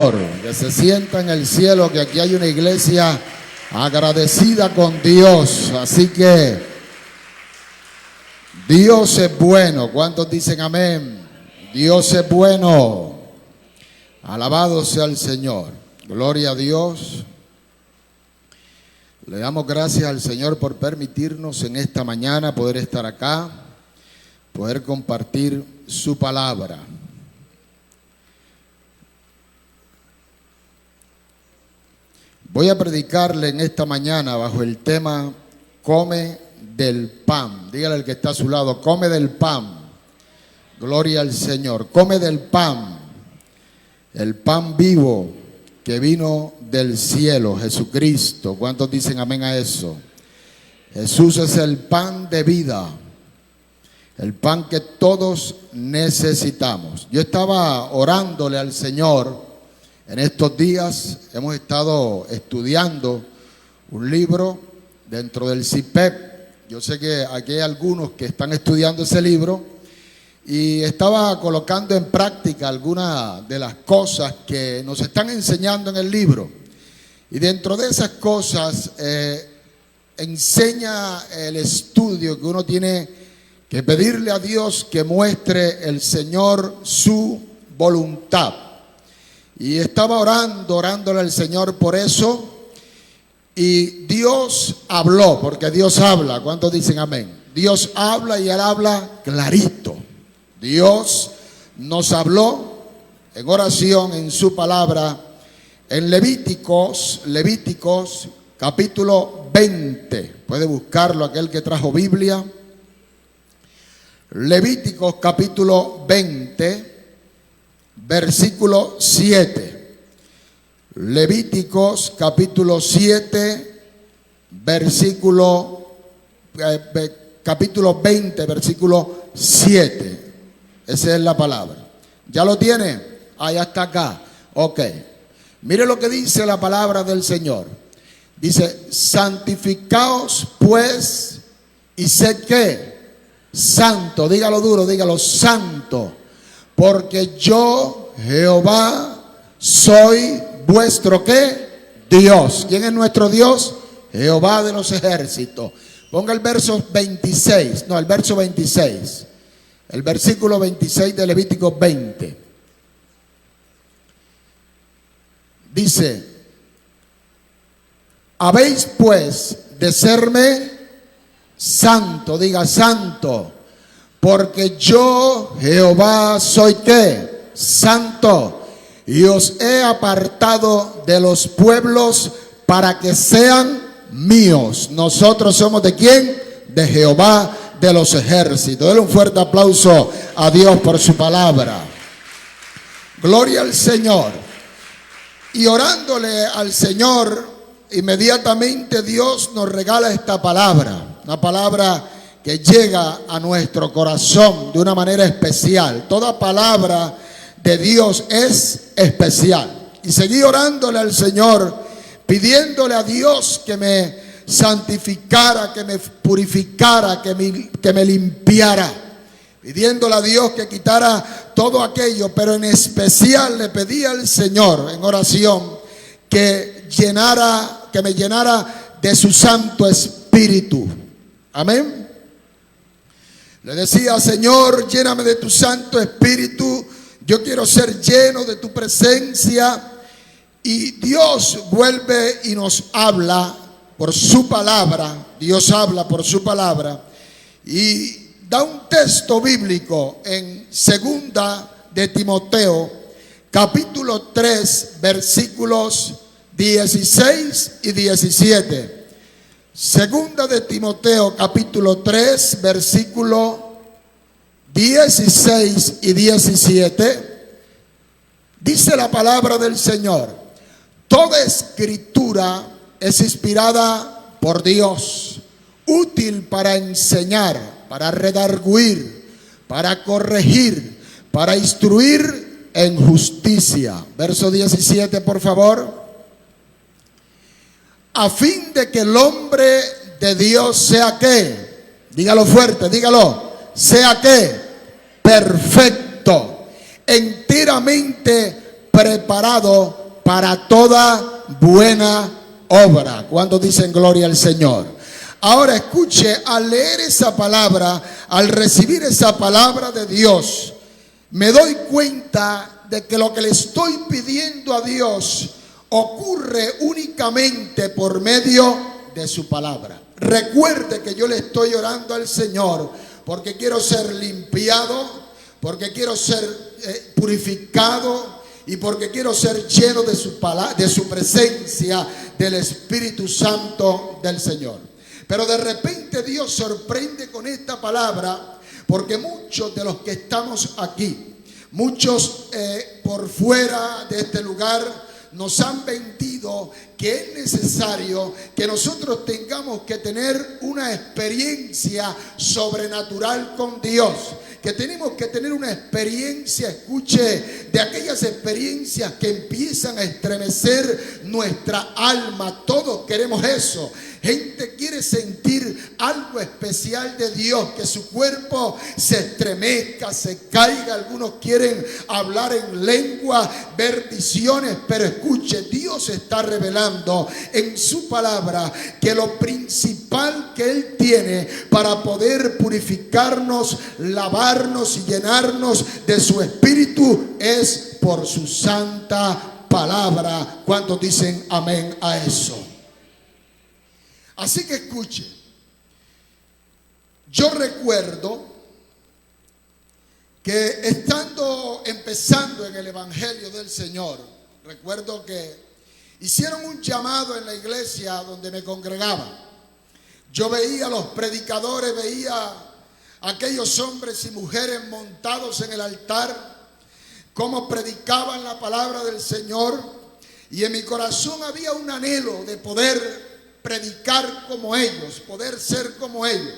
Señor, que se sienta en el cielo, que aquí hay una iglesia agradecida con Dios. Así que Dios es bueno. ¿Cuántos dicen amén? Dios es bueno. Alabado sea el Señor. Gloria a Dios. Le damos gracias al Señor por permitirnos en esta mañana poder estar acá, poder compartir su palabra. Voy a predicarle en esta mañana bajo el tema come del pan. Dígale al que está a su lado, come del pan. Gloria al Señor. Come del pan. El pan vivo que vino del cielo, Jesucristo. ¿Cuántos dicen amén a eso? Jesús es el pan de vida. El pan que todos necesitamos. Yo estaba orándole al Señor. En estos días hemos estado estudiando un libro dentro del CIPEP. Yo sé que aquí hay algunos que están estudiando ese libro y estaba colocando en práctica algunas de las cosas que nos están enseñando en el libro. Y dentro de esas cosas enseña el estudio que uno tiene que pedirle a Dios que muestre el Señor su voluntad. Y estaba orándole al Señor por eso. Y Dios habló, porque Dios habla. ¿Cuántos dicen amén? Dios habla y Él habla clarito. Dios nos habló en oración en su palabra en Levíticos capítulo 20. Puede buscarlo aquel que trajo Biblia. Levíticos capítulo 20. Versículo 7. Levíticos capítulo 7, capítulo 20, versículo 7. Esa es la palabra. ¿Ya lo tiene? Ya está acá. Ok. Mire lo que dice la palabra del Señor. Dice, santificaos pues y sed ¿qué? Santo. Dígalo duro, dígalo santo. Porque yo, Jehová, soy vuestro ¿qué? Dios. ¿Quién es nuestro Dios? Jehová de los ejércitos. Ponga el verso 26. No, el verso 26. El versículo 26 de Levítico 20. Dice, habéis pues de serme santo. Diga santo. Porque yo, Jehová, soy ¿qué? Santo. Y os he apartado de los pueblos para que sean míos. Nosotros somos ¿de quién? De Jehová de los ejércitos. Denle un fuerte aplauso a Dios por su palabra. Gloria al Señor. Y orándole al Señor, inmediatamente Dios nos regala esta palabra. Una palabra que llega a nuestro corazón de una manera especial. Toda palabra de Dios es especial. Y seguí orándole al Señor, pidiéndole a Dios que me santificara, que me purificara, que me limpiara. Pidiéndole a Dios que quitara todo aquello, pero en especial le pedí al Señor en oración que me llenara de su Santo Espíritu. Amén. Le decía, Señor, lléname de tu Santo Espíritu. Yo quiero ser lleno de tu presencia. Y Dios vuelve y nos habla por su palabra. Dios habla por su palabra. Y da un texto bíblico en segunda de Timoteo, capítulo 3, versículos 16 y 17. Segunda de Timoteo capítulo 3 versículo 16 y 17. Dice la palabra del Señor: toda escritura es inspirada por Dios, útil para enseñar, para redarguir, para corregir, para instruir en justicia. Verso 17, por favor. A fin de que el hombre de Dios sea ¿qué? Dígalo fuerte, dígalo. Sea ¿qué? Perfecto, enteramente preparado para toda buena obra. ¿Cuántos dicen gloria al Señor? Ahora escuche, al leer esa palabra, al recibir esa palabra de Dios, me doy cuenta de que lo que le estoy pidiendo a Dios ocurre únicamente por medio de su palabra. Recuerde que yo le estoy orando al Señor porque quiero ser limpiado, porque quiero ser purificado y porque quiero ser lleno de su presencia, del Espíritu Santo del Señor. Pero de repente Dios sorprende con esta palabra, porque muchos de los que estamos aquí, muchos por fuera de este lugar, nos han vendido que es necesario que nosotros tengamos que tener una experiencia sobrenatural con Dios, que tenemos que tener una experiencia, escuche, de aquellas experiencias que empiezan a estremecer nuestra alma. Todos queremos eso. Gente quiere sentir algo especial de Dios, que su cuerpo se estremezca, se caiga. Algunos quieren hablar en lengua, ver visiones, pero escuche, Dios está revelando en su palabra que lo principal que Él tiene para poder purificarnos, lavarnos y llenarnos de su Espíritu es por su santa palabra. ¿Cuántos dicen amén a eso? Así que escuche, yo recuerdo que empezando en el Evangelio del Señor, recuerdo que hicieron un llamado en la iglesia donde me congregaba. Yo veía a los predicadores, veía a aquellos hombres y mujeres montados en el altar, cómo predicaban la palabra del Señor, y en mi corazón había un anhelo de poder predicar como ellos, poder ser como ellos.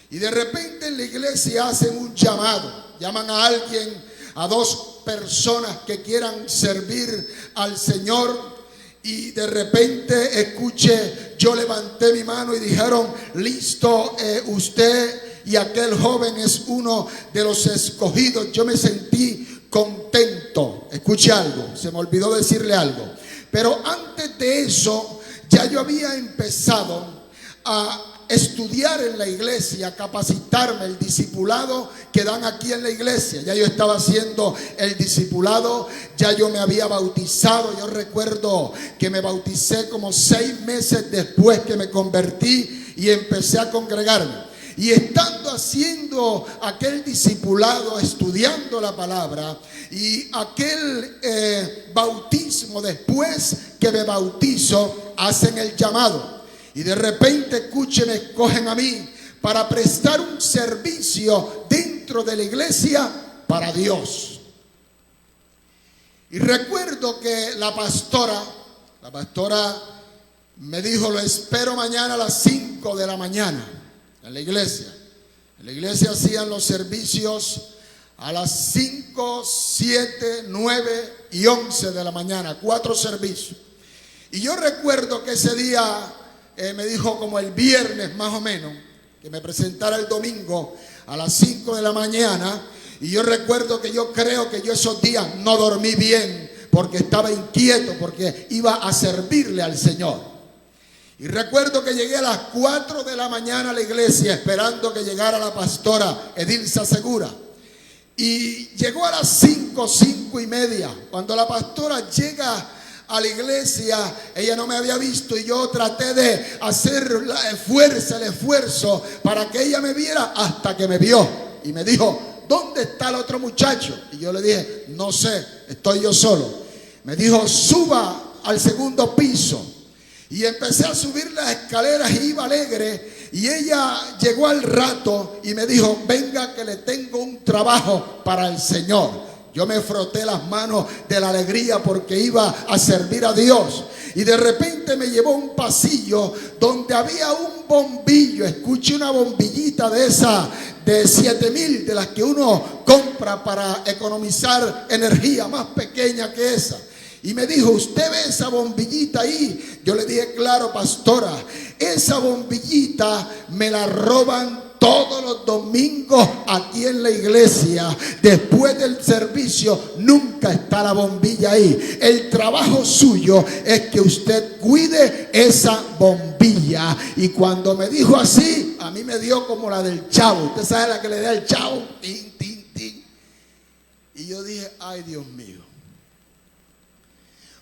Y de repente en la iglesia hacen un llamado, llaman a alguien, a dos personas que quieran servir al Señor, y de repente, escuche, yo levanté mi mano y dijeron, listo, usted y aquel joven es uno de los escogidos. Yo me sentí contento. Escuche algo, se me olvidó decirle algo, pero antes de eso ya yo había empezado a estudiar en la iglesia, a capacitarme, el discipulado que dan aquí en la iglesia. Ya yo estaba haciendo el discipulado, ya yo me había bautizado. Yo recuerdo que me bauticé como 6 meses después que me convertí y empecé a congregarme. Y estando haciendo aquel discipulado, estudiando la palabra y aquel bautismo, después que me bautizo, hacen el llamado. Y de repente, escuchen, me escogen a mí para prestar un servicio dentro de la iglesia para Dios. Y recuerdo que la pastora me dijo, lo espero mañana a las 5 de la mañana. En la iglesia hacían los servicios a las 5, 7, 9 y 11 de la mañana, 4 servicios. Y yo recuerdo que ese día me dijo, como el viernes más o menos, que me presentara el domingo a las 5 de la mañana. Y yo recuerdo que yo creo que yo esos días no dormí bien porque estaba inquieto, porque iba a servirle al Señor. Y recuerdo que llegué a las 4 de la mañana a la iglesia esperando que llegara la pastora Edilza Segura. Y llegó a las 5, 5 y media. Cuando la pastora llega a la iglesia, ella no me había visto y yo traté de hacer el esfuerzo para que ella me viera, hasta que me vio. Y me dijo, ¿dónde está el otro muchacho? Y yo le dije, no sé, estoy yo solo. Me dijo, suba al segundo piso. Y empecé a subir las escaleras y iba alegre. Y ella llegó al rato y me dijo, venga que le tengo un trabajo para el Señor. Yo me froté las manos de la alegría porque iba a servir a Dios. Y de repente me llevó a un pasillo donde había un bombillo. Escuché, una bombillita de esa de 7,000, de las que uno compra para economizar energía, más pequeña que esa. Y me dijo, ¿usted ve esa bombillita ahí? Yo le dije, claro, pastora, esa bombillita me la roban todos los domingos aquí en la iglesia, después del servicio, nunca está la bombilla ahí. El trabajo suyo es que usted cuide esa bombilla. Y cuando me dijo así, a mí me dio como la del Chavo. ¿Usted sabe la que le da el Chavo? Tin, tin, tin. Y yo dije, ay Dios mío.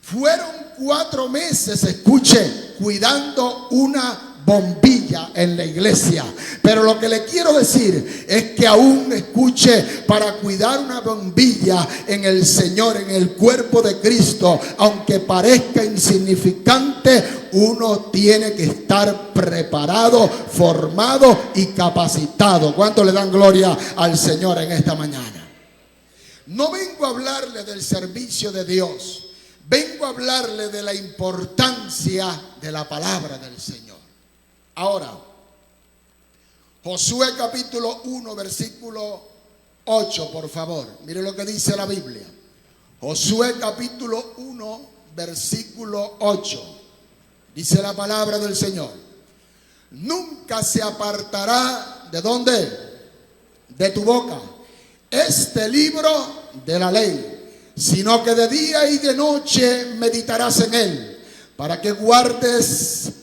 Fueron 4 meses, escuche, cuidando una bombilla en la iglesia. Pero lo que le quiero decir es que aún, escuche, para cuidar una bombilla en el Señor, en el cuerpo de Cristo, aunque parezca insignificante, uno tiene que estar preparado, formado y capacitado. ¿Cuánto le dan gloria al Señor en esta mañana? No vengo a hablarle del servicio de Dios. Vengo a hablarle de la importancia de la palabra del Señor. Ahora, Josué capítulo 1, versículo 8, por favor. Mire lo que dice la Biblia. Josué capítulo 1, versículo 8. Dice la palabra del Señor. Nunca se apartará, ¿de dónde? De tu boca este libro de la ley, sino que de día y de noche meditarás en él, para que guardes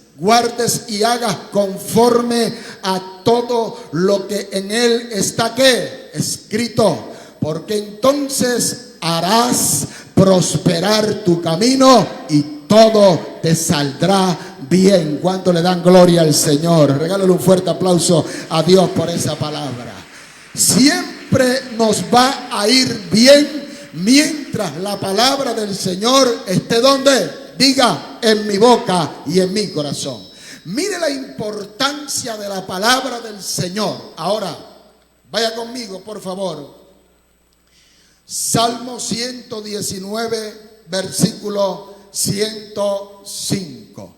y hagas conforme a todo lo que en él está, ¿qué? Escrito, porque entonces harás prosperar tu camino y todo te saldrá bien. ¿Cuánto le dan gloria al Señor? Regálale un fuerte aplauso a Dios por esa palabra. Siempre nos va a ir bien mientras la palabra del Señor esté ¿dónde? Diga, en mi boca y en mi corazón. Mire la importancia de la palabra del Señor. Ahora, vaya conmigo, por favor. Salmo 119, versículo 105.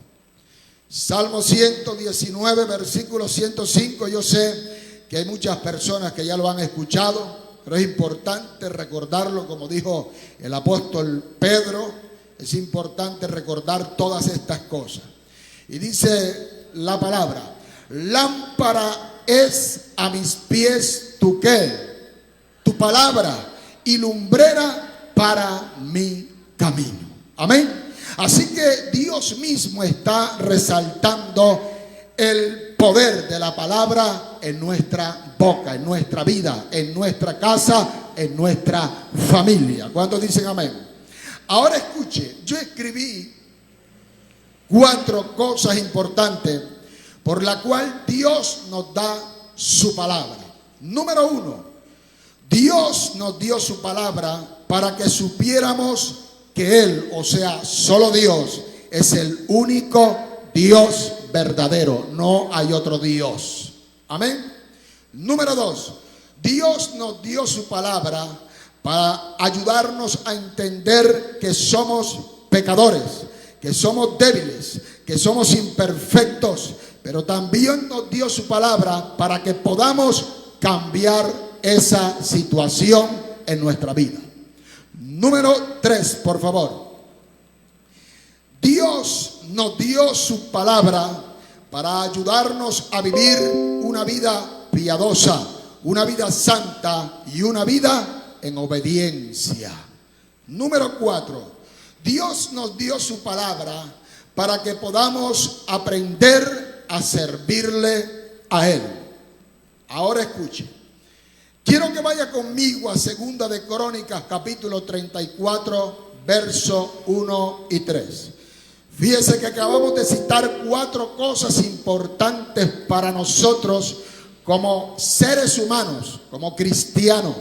Salmo 119, versículo 105. Yo sé que hay muchas personas que ya lo han escuchado, pero es importante recordarlo, como dijo el apóstol Pedro. Es importante recordar todas estas cosas. Y dice la palabra: lámpara es a mis pies tu ¿qué? Tu palabra, y lumbrera para mi camino. Amén. Así que Dios mismo está resaltando el poder de la palabra en nuestra boca, en nuestra vida, en nuestra casa, en nuestra familia. ¿Cuántos dicen amén? Ahora escuche, yo escribí 4 cosas importantes por la cual Dios nos da su palabra. Número 1, Dios nos dio su palabra para que supiéramos que Él, o sea, solo Dios, es el único Dios verdadero. No hay otro Dios. Amén. Número 2, Dios nos dio su palabra para ayudarnos a entender que somos pecadores, que somos débiles, que somos imperfectos, pero también nos dio su palabra para que podamos cambiar esa situación en nuestra vida. Número 3, por favor. Dios nos dio su palabra para ayudarnos a vivir una vida piadosa, una vida santa y una vida en obediencia. Número 4, Dios nos dio su palabra para que podamos aprender a servirle a Él. Ahora escuche. Quiero que vaya conmigo a 2 de Crónicas, capítulo 34, verso 1 y 3. Fíjese que acabamos de citar 4 cosas importantes para nosotros como seres humanos, como cristianos,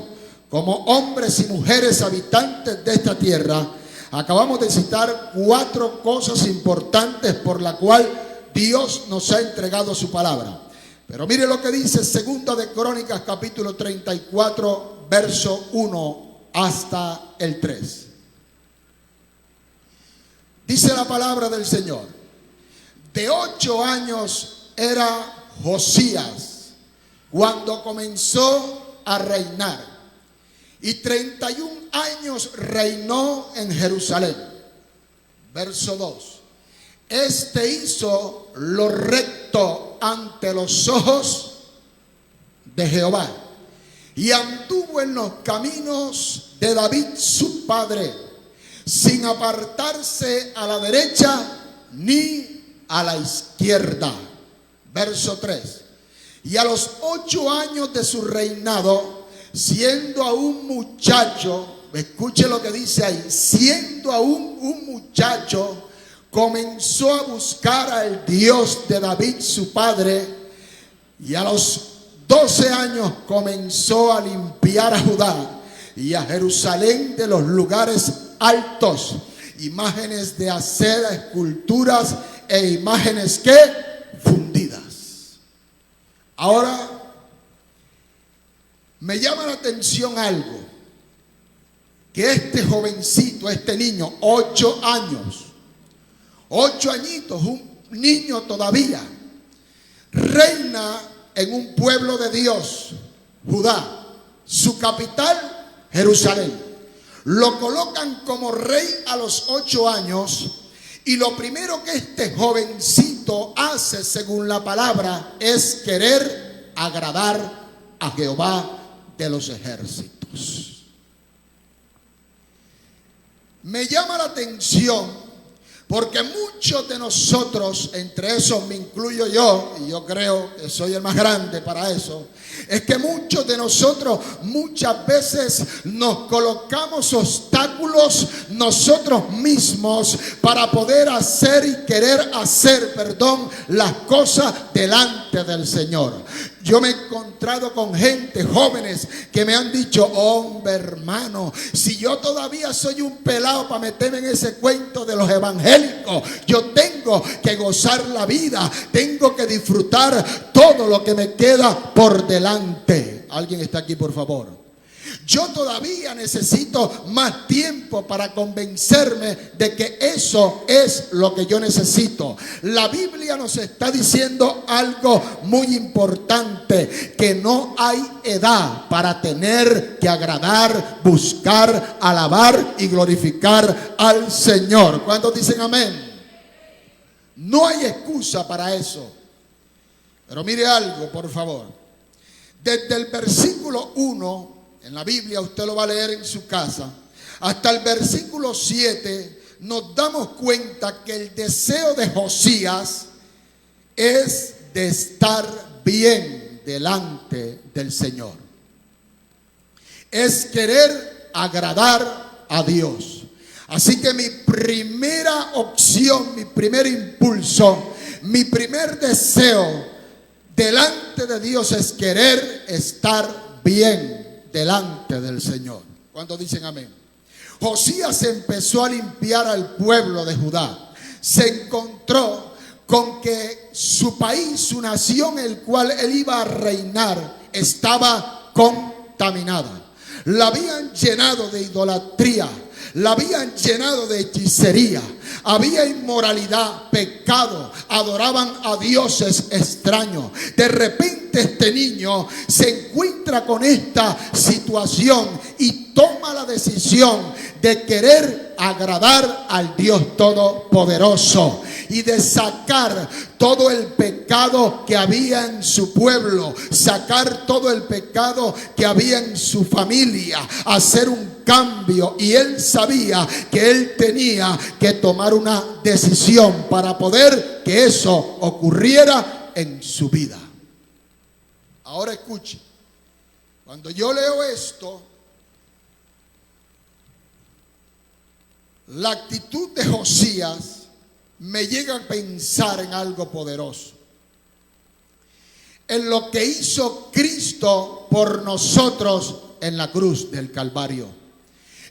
como hombres y mujeres habitantes de esta tierra. Acabamos de citar 4 cosas importantes por la cual Dios nos ha entregado su palabra. Pero mire lo que dice 2 de Crónicas capítulo 34, verso 1 hasta el 3. Dice la palabra del Señor: de 8 años era Josías cuando comenzó a reinar, y 31 años reinó en Jerusalén. Verso 2. Este hizo lo recto ante los ojos de Jehová, y anduvo en los caminos de David su padre, sin apartarse a la derecha ni a la izquierda. Verso 3. Y a los 8 años de su reinado, siendo aún muchacho, escuche lo que dice ahí, siendo aún un muchacho, comenzó a buscar al Dios de David su padre, y a los 12 años comenzó a limpiar a Judá y a Jerusalén de los lugares altos, imágenes de acera, esculturas e imágenes que fundidas. Ahora me llama la atención algo, que este jovencito, este niño, 8 años, 8 añitos, un niño todavía, reina en un pueblo de Dios, Judá, su capital, Jerusalén. Lo colocan como rey a los 8 años, y lo primero que este jovencito hace, según la palabra, es querer agradar a Jehová de los ejércitos. Me llama la atención porque muchos de nosotros, entre esos me incluyo yo, y yo creo que soy el más grande para eso, es que muchos de nosotros muchas veces nos colocamos obstáculos nosotros mismos para poder hacer y querer hacer, las cosas delante del Señor. Yo me he encontrado con gente, jóvenes, que me han dicho: hombre, hermano, si yo todavía soy un pelado para meterme en ese cuento de los evangélicos, yo tengo que gozar la vida, tengo que disfrutar todo lo que me queda por delante. ¿Alguien está aquí, por favor? Yo todavía necesito más tiempo para convencerme de que eso es lo que yo necesito. La Biblia nos está diciendo algo muy importante, que no hay edad para tener que agradar, buscar, alabar y glorificar al Señor. ¿Cuántos dicen amén? No hay excusa para eso. Pero mire algo, por favor. Desde el versículo 1 en la Biblia, usted lo va a leer en su casa, hasta el versículo 7, nos damos cuenta que el deseo de Josías es de estar bien delante del Señor. Es querer agradar a Dios. Así que mi primera opción, mi primer impulso, mi primer deseo delante de Dios es querer estar bien delante del Señor. ¿Cuántos dicen amén? Josías empezó a limpiar al pueblo de Judá. Se encontró con que su país, su nación, el cual él iba a reinar, estaba contaminada. La habían llenado de idolatría, la habían llenado de hechicería, había inmoralidad, pecado, adoraban a dioses extraños. De repente este niño se encuentra con esta situación y toma la decisión de querer agradar al Dios Todopoderoso y de sacar todo el pecado que había en su pueblo, sacar todo el pecado que había en su familia, hacer un cambio. Y él sabía que él tenía que tomar una decisión para poder que eso ocurriera en su vida. Ahora escuche, cuando yo leo esto, la actitud de Josías me llega a pensar en algo poderoso, en lo que hizo Cristo por nosotros en la cruz del Calvario,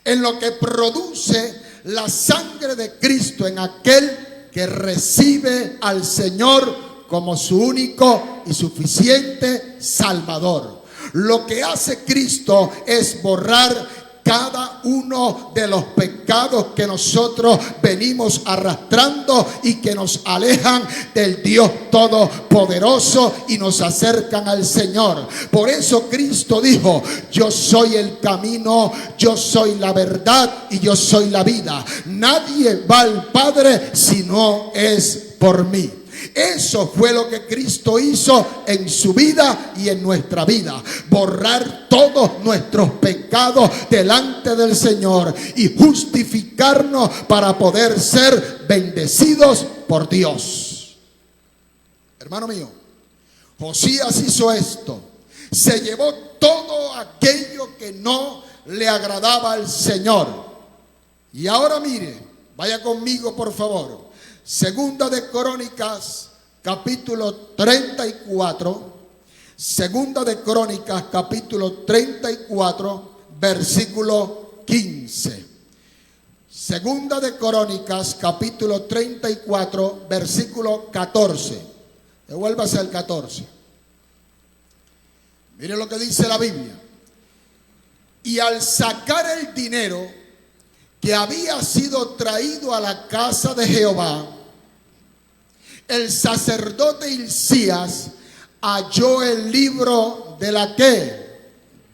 en lo que produce la sangre de Cristo en aquel que recibe al Señor como su único y suficiente Salvador. Lo que hace Cristo es borrar cada uno de los pecados que nosotros venimos arrastrando y que nos alejan del Dios Todopoderoso y nos acercan al Señor. Por eso Cristo dijo: yo soy el camino, yo soy la verdad y yo soy la vida. Nadie va al Padre si no es por mí. Eso fue lo que Cristo hizo en su vida y en nuestra vida. Borrar todos nuestros pecados delante del Señor y justificarnos para poder ser bendecidos por Dios. Hermano mío, Josías hizo esto. Se llevó todo aquello que no le agradaba al Señor. Y ahora mire, vaya conmigo por favor. Segunda de Crónicas, capítulo 34. Segunda de Crónicas, capítulo 34, versículo 15. Segunda de Crónicas, capítulo 34, versículo 14. Devuélvase al 14. Mire lo que dice la Biblia. Y al sacar el dinero que había sido traído a la casa de Jehová, el sacerdote Hilcías halló el libro de la ¿qué?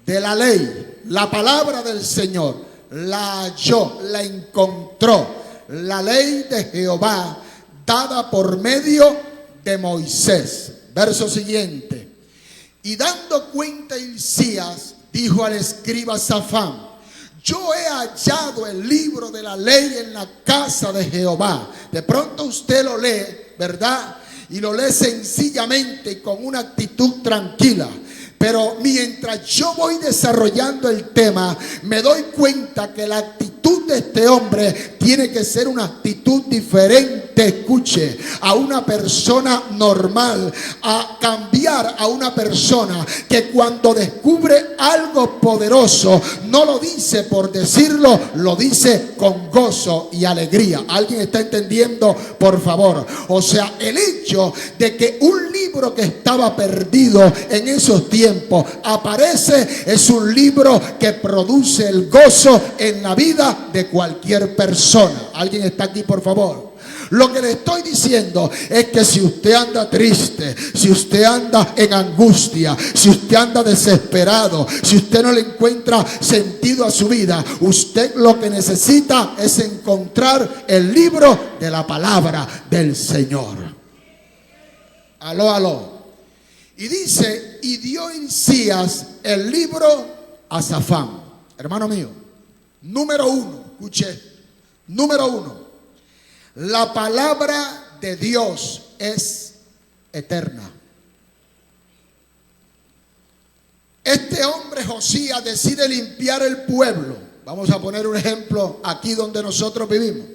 De la ley, la palabra del Señor. La halló, la encontró. La ley de Jehová dada por medio de Moisés. Verso siguiente. Y dando cuenta Hilcías, dijo al escriba Safán: yo he hallado el libro de la ley en la casa de Jehová. De pronto usted lo lee, ¿verdad? Y lo lee sencillamente y con una actitud tranquila. Pero mientras yo voy desarrollando el tema, me doy cuenta que la actitud de este hombre tiene que ser una actitud diferente. Escuche, a una persona normal, a cambiar a una persona que cuando descubre algo poderoso, no lo dice por decirlo, lo dice con gozo y alegría. ¿Alguien está entendiendo? Por favor. O sea, el hecho de que un libro que estaba perdido en esos tiempos aparece, es un libro que produce el gozo en la vida de cualquier persona. ¿Alguien está aquí, por favor? Lo que le estoy diciendo es que si usted anda triste, si usted anda en angustia, si usted anda desesperado, si usted no le encuentra sentido a su vida, usted lo que necesita es encontrar el libro de la palabra del Señor. Aló, aló. Y dice, y dio Hilcías el libro a Safán. Hermano mío, número uno, escuche, número uno. La palabra de Dios es eterna. Este hombre Josías decide limpiar el pueblo. Vamos a poner un ejemplo aquí donde nosotros vivimos.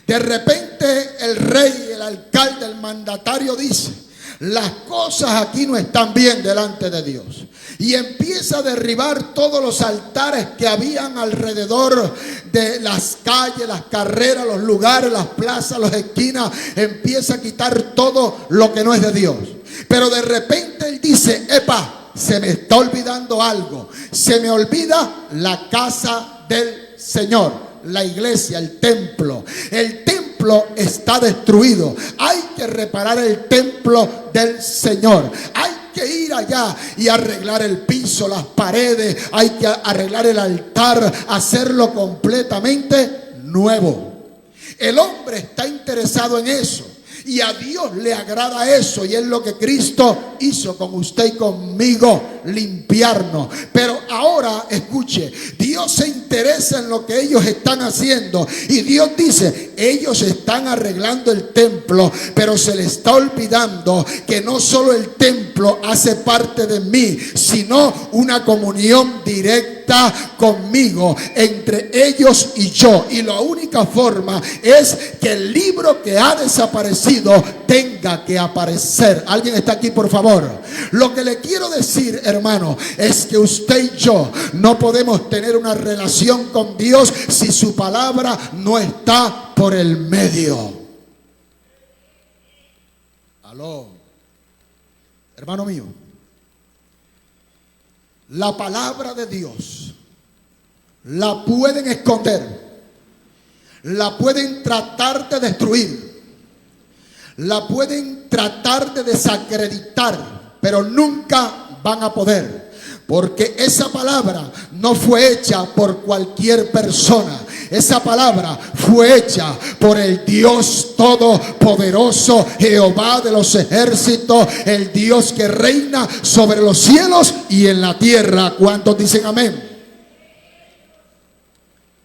De repente el rey, el alcalde, el mandatario dice: las cosas aquí no están bien delante de Dios. Y empieza a derribar todos los altares que habían alrededor de las calles, las carreras, los lugares, las plazas, las esquinas. Empieza a quitar todo lo que no es de Dios. Pero de repente él dice: epa, se me está olvidando algo. Se me olvida la casa del Señor, la iglesia, el templo. El templo está destruido. Hay que reparar el templo del Señor. Hay que ir allá y arreglar el piso, las paredes. Hay que arreglar el altar, hacerlo completamente nuevo. El hombre está interesado en eso. Y a Dios le agrada eso, y es lo que Cristo hizo con usted y conmigo, limpiarnos. Pero ahora, escuche, Dios se interesa en lo que ellos están haciendo. Y Dios dice: ellos están arreglando el templo, pero se les está olvidando que no solo el templo hace parte de mí, sino una comunión directa conmigo, entre ellos y yo. Y la única forma es que el libro que ha desaparecido tenga que aparecer. ¿Alguien está aquí, por favor? Lo que le quiero decir, hermano, es que usted y yo no podemos tener una relación con Dios si su palabra no está por el medio. Aló, hermano mío, la palabra de Dios la pueden esconder, la pueden tratar de destruir, la pueden tratar de desacreditar, pero nunca van a poder. Porque esa palabra no fue hecha por cualquier persona. Esa palabra fue hecha por el Dios todopoderoso, Jehová de los ejércitos, el Dios que reina sobre los cielos y en la tierra. ¿Cuántos dicen amén?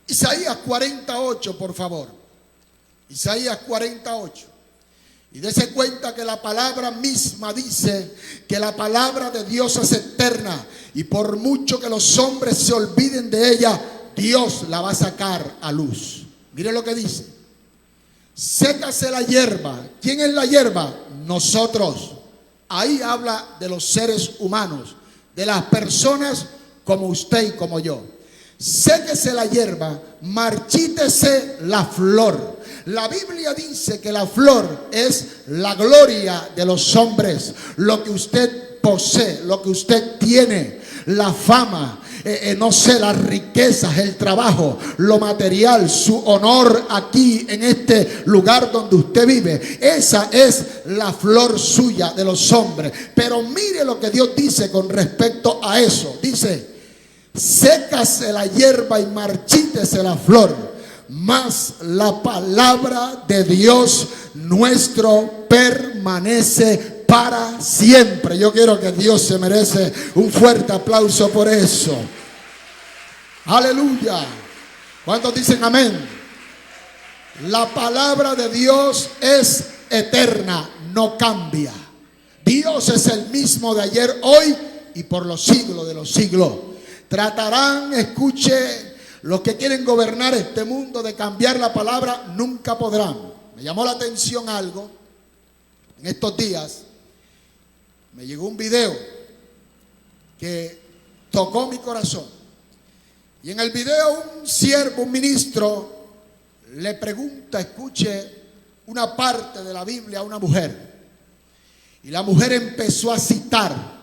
Isaías 48, por favor. Isaías 48. Y dése cuenta que la palabra misma dice que la palabra de Dios es eterna. Y por mucho que los hombres se olviden de ella, Dios la va a sacar a luz. Mire lo que dice. Sécase la hierba. ¿Quién es la hierba? Nosotros. Ahí habla de los seres humanos, de las personas como usted y como yo. Séquese la hierba, marchítese la flor. La Biblia dice que la flor es la gloria de los hombres, lo que usted posee, lo que usted tiene, la fama, no sé, las riquezas, el trabajo, lo material, su honor aquí en este lugar donde usted vive. Esa es la flor suya de los hombres. Pero mire lo que Dios dice con respecto a eso. Dice: sécase la hierba y marchítese la flor, mas la palabra de Dios nuestro permanece para siempre. Yo quiero que Dios se merece un fuerte aplauso por eso. Aleluya. ¿Cuántos dicen amén? La palabra de Dios es eterna, no cambia. Dios es el mismo de ayer, hoy y por los siglos de los siglos. Tratarán, escuche, los que quieren gobernar este mundo, de cambiar la palabra, nunca podrán. Me llamó la atención algo. En estos días me llegó un video que tocó mi corazón. Y en el video un siervo, un ministro, le pregunta, escuche, una parte de la Biblia a una mujer. Y la mujer empezó a citar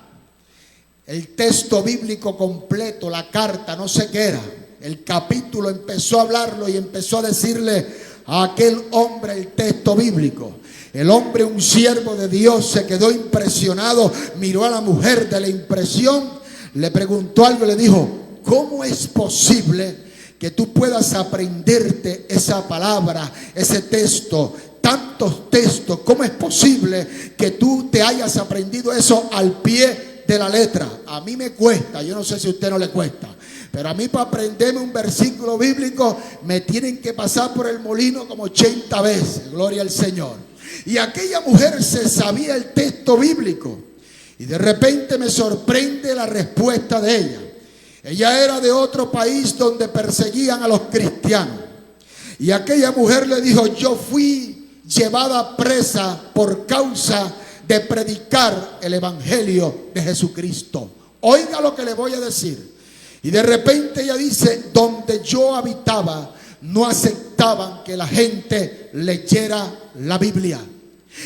el texto bíblico completo, la carta, no sé qué era, el capítulo, empezó a hablarlo y empezó a decirle a aquel hombre el texto bíblico. El hombre, un siervo de Dios, se quedó impresionado, miró a la mujer de la impresión, le preguntó algo y le dijo: ¿cómo es posible que tú puedas aprenderte esa palabra, ese texto, tantos textos? ¿Cómo es posible que tú te hayas aprendido eso al pie de la letra? A mí me cuesta, yo no sé si a usted no le cuesta, pero a mí, para aprenderme un versículo bíblico, me tienen que pasar por el molino como 80 veces, gloria al Señor. Y aquella mujer se sabía el texto bíblico, y de repente me sorprende la respuesta de ella. Ella era de otro país donde perseguían a los cristianos, y aquella mujer le dijo: yo fui llevada presa por causa de predicar el evangelio de Jesucristo. Oiga lo que le voy a decir. Y de repente ella dice: donde yo habitaba no aceptaban que la gente leyera la Biblia.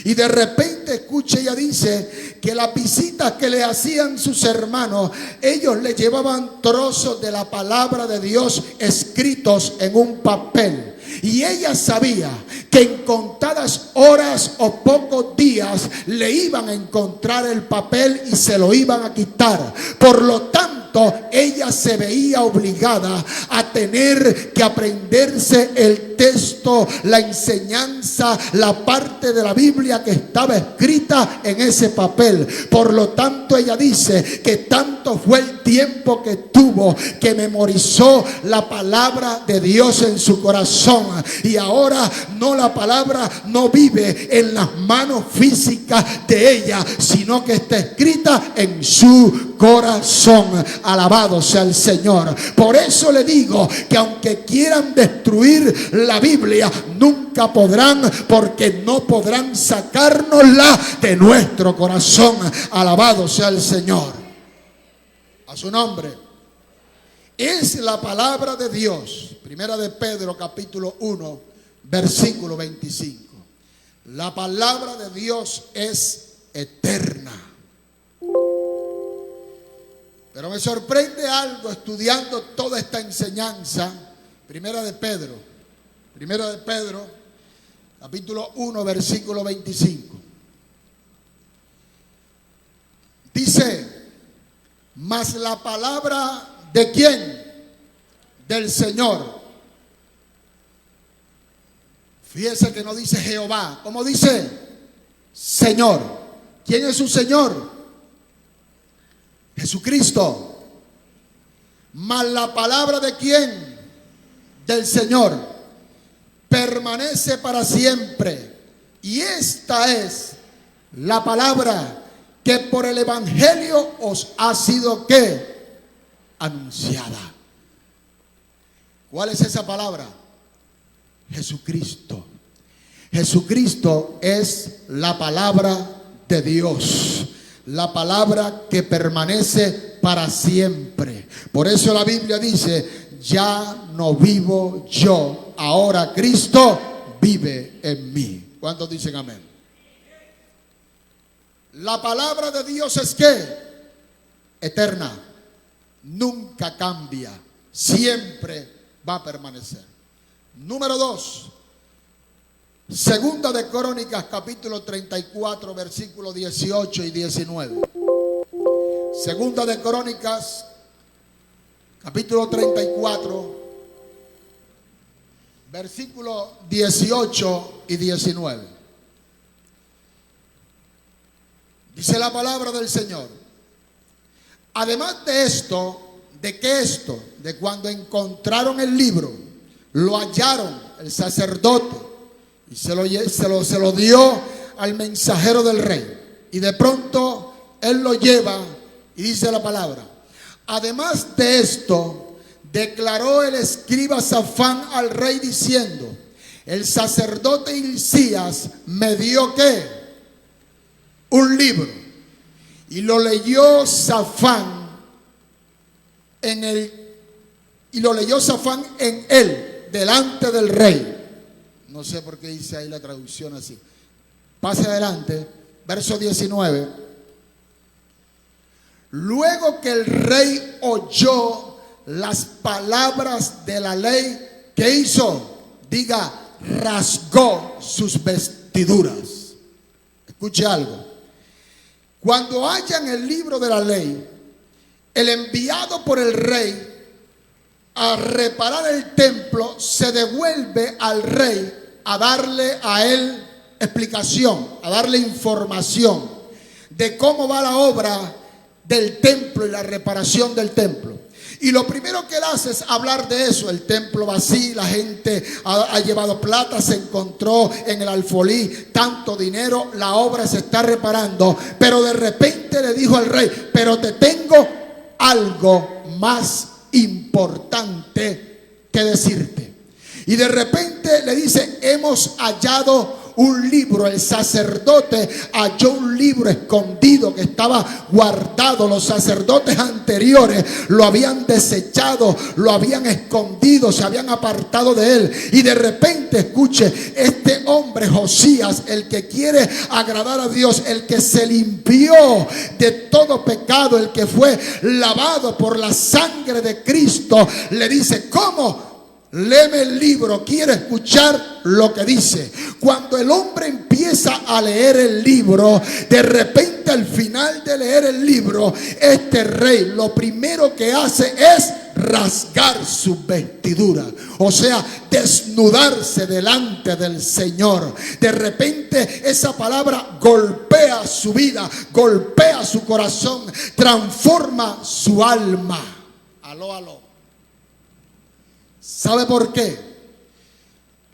Y de repente, escuche, ella dice que las visitas que le hacían sus hermanos, ellos le llevaban trozos de la palabra de Dios escritos en un papel. Y ella sabía que en contadas horas o pocos días le iban a encontrar el papel y se lo iban a quitar. Por lo tanto, ella se veía obligada a tener que aprenderse el texto, la enseñanza, la parte de la Biblia que estaba escrita en ese papel. Por lo tanto, ella dice que tanto fue el tiempo que tuvo que memorizó la palabra de Dios en su corazón. Y ahora la palabra no vive en las manos físicas de ella, sino que está escrita en su corazón. Alabado sea el Señor. Por eso le digo que aunque quieran destruir la Biblia, nunca podrán, porque no podrán sacárnosla de nuestro corazón. Alabado sea el Señor. A su nombre. Es la palabra de Dios. Primera de Pedro, capítulo 1, versículo 25. La palabra de Dios es eterna. Pero me sorprende algo estudiando toda esta enseñanza. Primera de Pedro, capítulo 1, versículo 25. Dice: Mas la palabra ¿de quién? Del Señor. Fíjese que no dice Jehová, ¿cómo dice? Señor. ¿Quién es su Señor? Jesucristo. Mas la palabra ¿de quién? Del Señor. Permanece para siempre. Y esta es la palabra que por el Evangelio os ha sido ¿qué? Anunciada. ¿Cuál es esa palabra? Jesucristo. Jesucristo es la palabra de Dios, la palabra que permanece para siempre. Por eso la Biblia dice: ya no vivo yo, ahora Cristo vive en mí. ¿Cuántos dicen amén? La palabra de Dios es ¿qué? Eterna, nunca cambia, siempre va a permanecer. Número 2, Segunda de Crónicas, capítulo 34, versículos 18 y 19. Segunda de Crónicas, capítulo 34, versículos 18 y 19. Dice la palabra del Señor: además de esto, ¿de qué esto? De cuando encontraron el libro, lo hallaron el sacerdote y se lo dio al mensajero del rey. Y de pronto él lo lleva y dice la palabra: además de esto, declaró el escriba Safán al rey diciendo: el sacerdote Hilcías me dio ¿qué? Un libro. Y lo leyó Safán en él, delante del rey. No sé por qué dice ahí la traducción así. Pase adelante, verso 19. Luego que el rey oyó las palabras de la ley, ¿qué hizo? Diga, rasgó sus vestiduras. Escuche algo. Cuando hallan el libro de la ley, el enviado por el rey a reparar el templo se devuelve al rey a darle a él explicación, a darle información de cómo va la obra del templo y la reparación del templo. Y lo primero que él hace es hablar de eso: el templo vacío, la gente ha llevado plata, se encontró en el alfolí tanto dinero, la obra se está reparando. Pero de repente le dijo al rey: pero te tengo algo más importante que decirte. Y de repente le dice: hemos hallado un libro. El sacerdote halló un libro escondido que estaba guardado. Los sacerdotes anteriores lo habían desechado, lo habían escondido, se habían apartado de él. Y de repente, escuche, este hombre Josías, el que quiere agradar a Dios, el que se limpió de todo pecado, el que fue lavado por la sangre de Cristo, le dice: ¿cómo? Léeme el libro, quiero escuchar lo que dice. Cuando el hombre empieza a leer el libro, de repente al final de leer el libro, este rey lo primero que hace es rasgar sus vestiduras, o sea, desnudarse delante del Señor. De repente esa palabra golpea su vida, golpea su corazón, transforma su alma. Aló, aló. ¿Sabe por qué?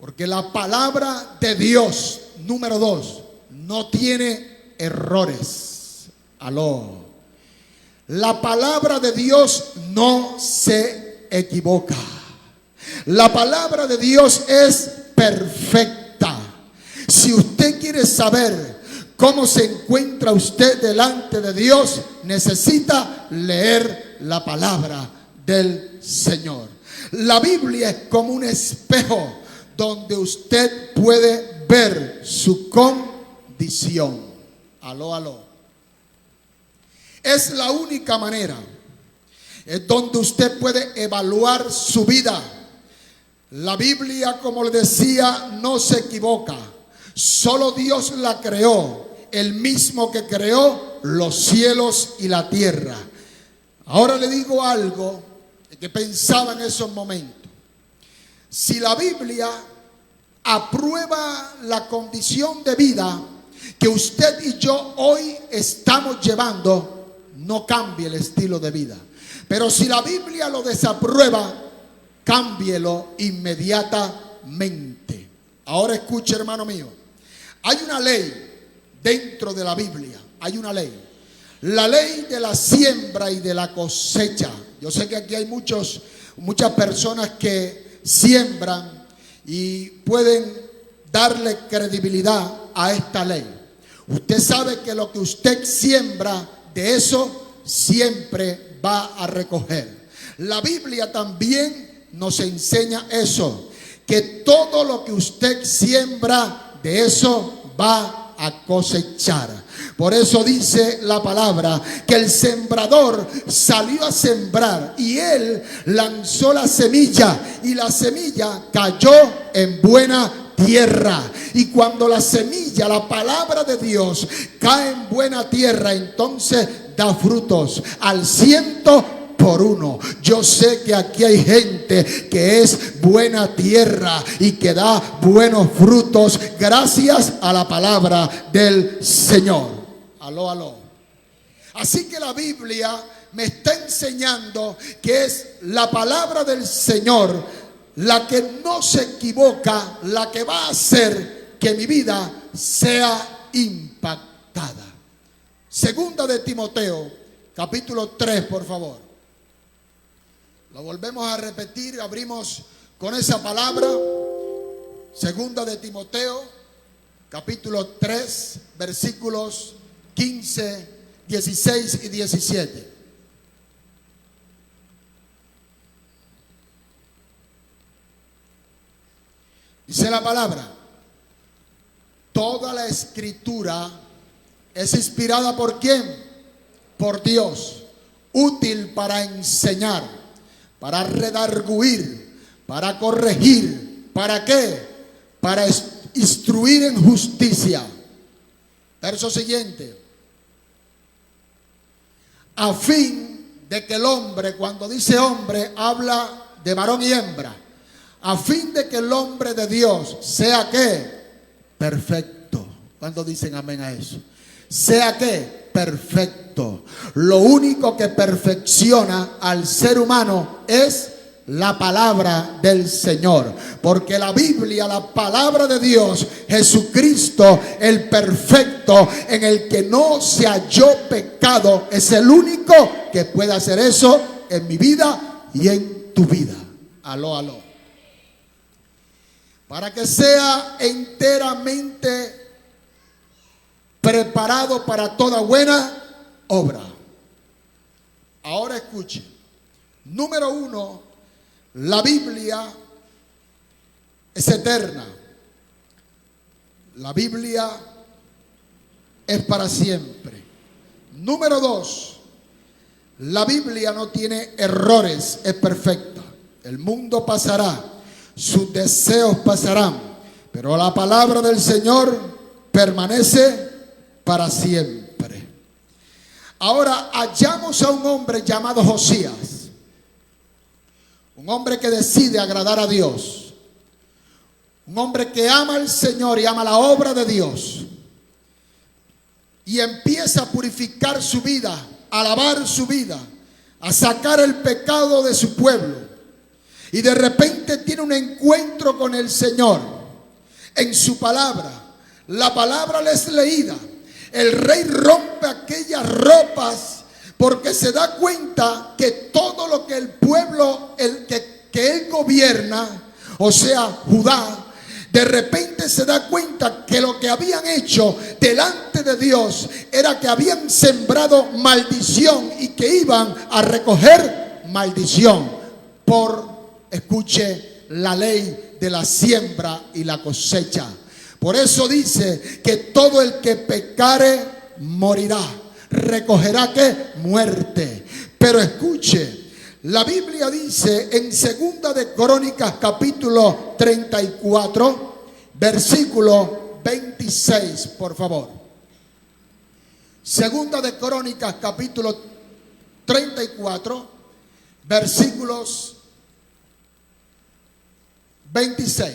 Porque la palabra de Dios, número 2, no tiene errores. Aló. La palabra de Dios no se equivoca. La palabra de Dios es perfecta. Si usted quiere saber cómo se encuentra usted delante de Dios, necesita leer la palabra del Señor. La Biblia es como un espejo donde usted puede ver su condición. Aló, aló. Es la única manera. Es donde usted puede evaluar su vida. La Biblia, como le decía, no se equivoca. Solo Dios la creó. El mismo que creó los cielos y la tierra. Ahora le digo algo que pensaba en esos momentos. Si la Biblia aprueba la condición de vida que usted y yo hoy estamos llevando, no cambie el estilo de vida. Pero si la Biblia lo desaprueba, cámbielo inmediatamente. Ahora escuche, hermano mío. Hay una ley dentro de la Biblia. Hay una ley. La ley de la siembra y de la cosecha. Yo sé que aquí hay muchas personas que siembran y pueden darle credibilidad a esta ley. Usted sabe que lo que usted siembra, de eso siempre va a recoger. La Biblia también nos enseña eso, que todo lo que usted siembra, de eso va a cosechar. Por eso dice la palabra que el sembrador salió a sembrar y él lanzó la semilla y la semilla cayó en buena tierra. Y cuando la semilla, la palabra de Dios, cae en buena tierra, entonces da frutos al 100%. Yo sé que aquí hay gente que es buena tierra y que da buenos frutos gracias a la palabra del Señor. Aló, aló. Así que la Biblia me está enseñando que es la palabra del Señor la que no se equivoca, la que va a hacer que mi vida sea impactada. Segunda de Timoteo, capítulo 3, por favor. Lo volvemos a repetir, abrimos con esa palabra. Segunda de Timoteo, capítulo 3, versículos 15, 16 y 17. Dice la palabra: toda la escritura es inspirada ¿por quién? Por Dios, útil para enseñar, para redarguir, para corregir. ¿Para qué? Para instruir en justicia. Verso siguiente. A fin de que el hombre, cuando dice hombre, habla de varón y hembra. A fin de que el hombre de Dios sea ¿qué? Perfecto. ¿Cuándo dicen amén a eso? Sea ¿qué? Perfecto. Lo único que perfecciona al ser humano es la palabra del Señor. Porque la Biblia, la palabra de Dios, Jesucristo, el perfecto, en el que no se halló pecado, es el único que puede hacer eso en mi vida y en tu vida. Aló, aló. Para que sea enteramente preparado para toda buena obra. Ahora escuche. Número 1, la Biblia es eterna. La Biblia es para siempre. Número 2, la Biblia no tiene errores, es perfecta. El mundo pasará, sus deseos pasarán, pero la palabra del Señor permanece para siempre. Ahora hallamos a un hombre llamado Josías, un hombre que decide agradar a Dios, un hombre que ama al Señor y ama la obra de Dios, y empieza a purificar su vida, a lavar su vida, a sacar el pecado de su pueblo. Y de repente tiene un encuentro con el Señor en su palabra. La palabra le es leída. El rey rompe aquellas ropas porque se da cuenta que todo lo que el pueblo que él gobierna, o sea, Judá, de repente se da cuenta que lo que habían hecho delante de Dios era que habían sembrado maldición y que iban a recoger maldición por, escuche, la ley de la siembra y la cosecha. Por eso dice que todo el que pecare morirá, recogerá ¿qué? Muerte. Pero escuche, la Biblia dice en Segunda de Crónicas capítulo 34, versículo 26, por favor. Segunda de Crónicas capítulo 34, versículos 26.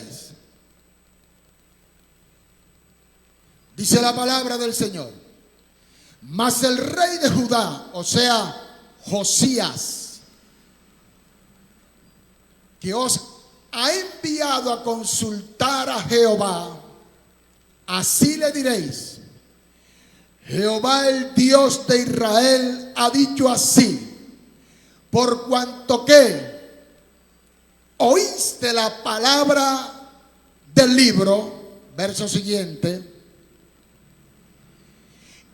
Dice la palabra del Señor: mas el rey de Judá, o sea, Josías, que os ha enviado a consultar a Jehová, así le diréis: Jehová, el Dios de Israel, ha dicho así: por cuanto que oíste la palabra del libro, verso siguiente,